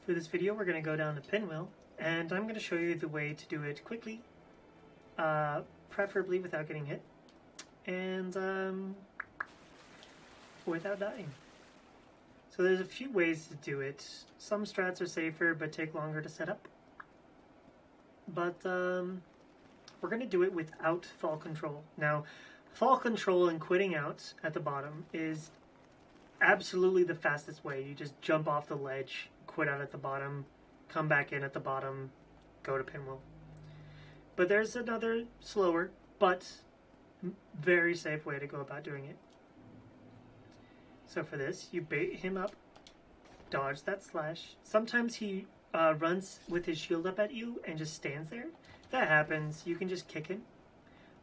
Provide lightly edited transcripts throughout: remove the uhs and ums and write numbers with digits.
For this video, we're going to go down to Pinwheel, and I'm going to show you the way to do it quickly, preferably without getting hit, and without dying. So there's a few ways to do it. Some strats are safer but take longer to set up. But we're going to do it without fall control. Now, fall control and quitting out at the bottom is absolutely the fastest way. You just jump off the ledge, quit out at the bottom, come back in at the bottom, go to Pinwheel. But there's another slower but very safe way to go about doing it. So for this, you bait him up, dodge that slash. Sometimes he runs with his shield up at you and just stands there. If that happens, you can just kick him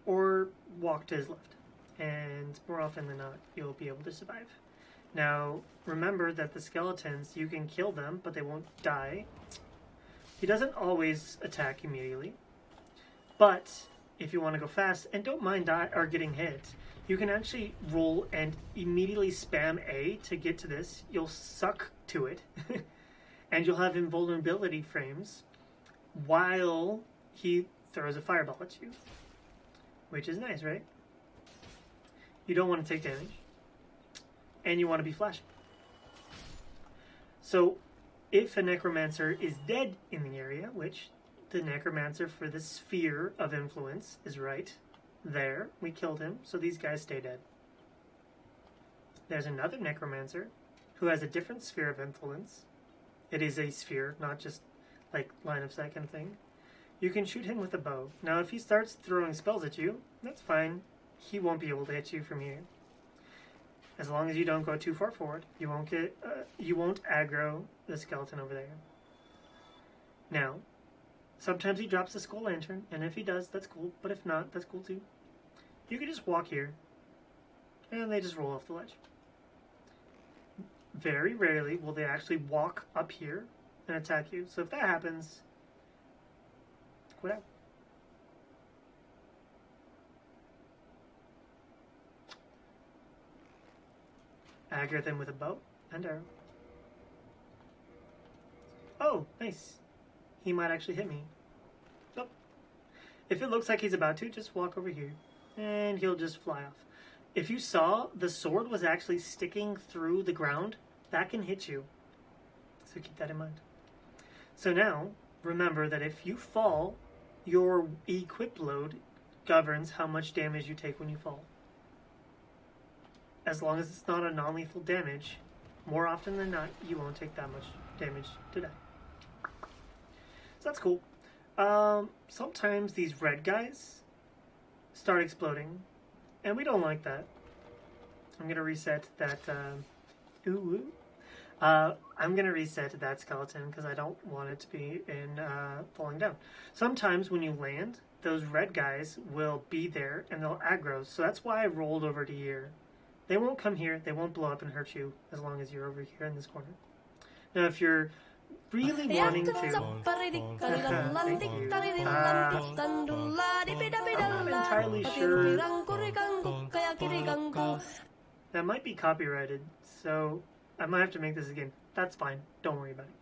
or walk to his left. And more often than not, you'll be able to survive. Now, remember that the skeletons, you can kill them, but they won't die. He doesn't always attack immediately. But if you want to go fast and don't mind getting hit, you can actually roll and immediately spam A to get to this. You'll suck to it, and you'll have invulnerability frames while he throws a fireball at you, which is nice, right? You don't want to take damage, and you want to be flashing. So if a necromancer is dead in the area, which the necromancer for the sphere of influence is right there, we killed him, so these guys stay dead. There's another necromancer who has a different sphere of influence. It is a sphere, not just like line of sight kind of thing. You can shoot him with a bow. Now if he starts throwing spells at you, that's fine. He won't be able to hit you from here. As long as you don't go too far forward, you won't aggro the skeleton over there. Now, sometimes he drops the skull lantern, and if he does, that's cool. But if not, that's cool too. You can just walk here, and they just roll off the ledge. Very rarely will they actually walk up here and attack you. So if that happens, quit out. Aggro them with a bow and arrow. Oh, nice. He might actually hit me. Nope. If it looks like he's about to, just walk over here, and he'll just fly off. If you saw the sword was actually sticking through the ground, that can hit you. So keep that in mind. So now, remember that if you fall, your equip load governs how much damage you take when you fall. As long as it's not a non-lethal damage, more often than not, you won't take that much damage to die. So that's cool. Sometimes these red guys start exploding, and we don't like that. I'm going to reset that, I'm going to reset that skeleton because I don't want it to be falling down. Sometimes when you land, those red guys will be there and they'll aggro, so that's why I rolled over to here. They won't come here, they won't blow up and hurt you as long as you're over here in this corner. Now if you're really wanting to... Thank you. I'm not entirely sure... That might be copyrighted, so I might have to make this again. That's fine, don't worry about it.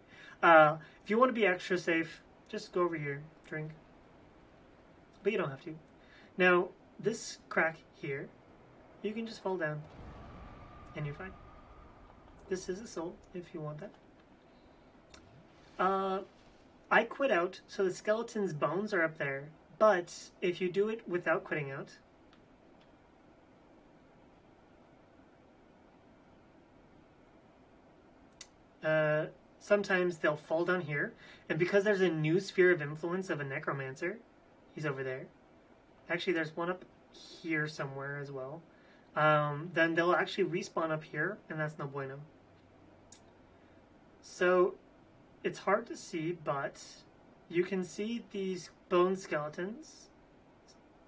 If you want to be extra safe, just go over here, drink. But you don't have to. Now, this crack here, you can just fall down, and you're fine. This is a soul, if you want that. I quit out, so the skeleton's bones are up there, but if you do it without quitting out, sometimes they'll fall down here, and because there's a new sphere of influence of a necromancer, he's over there. Actually, there's one up here somewhere as well. Then they'll actually respawn up here, and that's no bueno. So it's hard to see, but you can see these bone skeletons,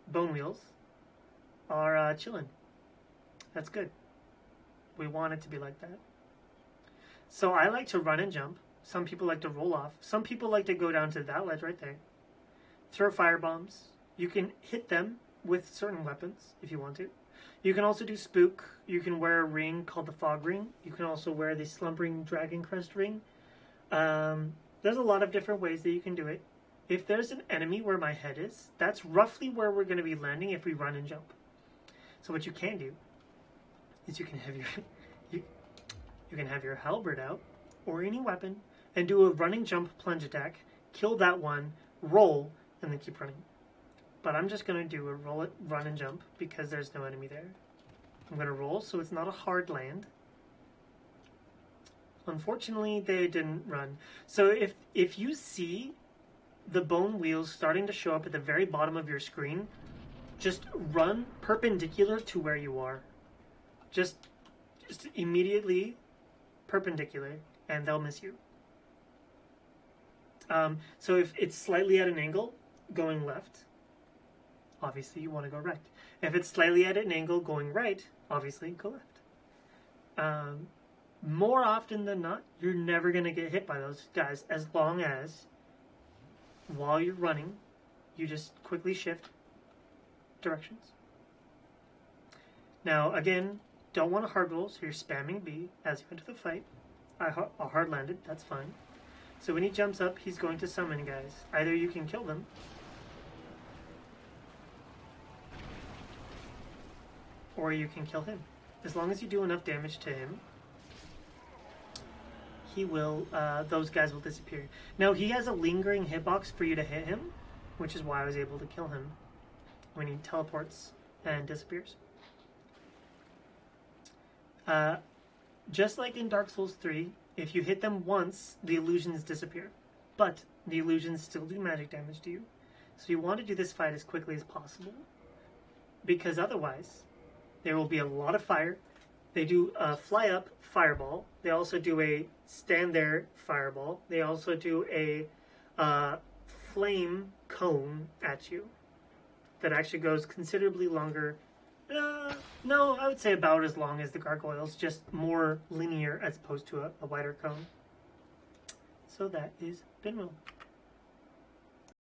bone wheels, are chilling. That's good. We want it to be like that. So I like to run and jump. Some people like to roll off. Some people like to go down to that ledge right there. Throw fire bombs. You can hit them with certain weapons if you want to. You can also do spook. You can wear a ring called the fog ring. You can also wear the slumbering dragon crest ring. There's a lot of different ways that you can do it. If there's an enemy where my head is, that's roughly where we're going to be landing if we run and jump. So what you can do is you can have your you can have your halberd out or any weapon and do a running jump plunge attack, kill that one, roll, and then keep running. But I'm just going to do a run and jump because there's no enemy there. I'm going to roll so it's not a hard land. Unfortunately, they didn't run. So if you see the bone wheels starting to show up at the very bottom of your screen, just run perpendicular to where you are. Just immediately perpendicular, and they'll miss you. So if it's slightly at an angle, going left, obviously you want to go right. If it's slightly at an angle going right, obviously go left. More often than not, you're never going to get hit by those guys as long as, while you're running, you just quickly shift directions. Now, again, don't want to hard roll, so you're spamming B as you enter the fight. I hard landed, that's fine. So when he jumps up, he's going to summon guys. Either you can kill them, or you can kill him. As long as you do enough damage to him, he will, those guys will disappear. Now, he has a lingering hitbox for you to hit him, which is why I was able to kill him when he teleports and disappears. Just like in Dark Souls 3, if you hit them once, the illusions disappear. But the illusions still do magic damage to you. So you want to do this fight as quickly as possible, because otherwise there will be a lot of fire. They do a fly up fireball. They also do a stand there fireball. They also do a flame cone at you that actually goes considerably longer. No, I would say about as long as the gargoyles, just more linear as opposed to a wider cone. So that is Pinwheel.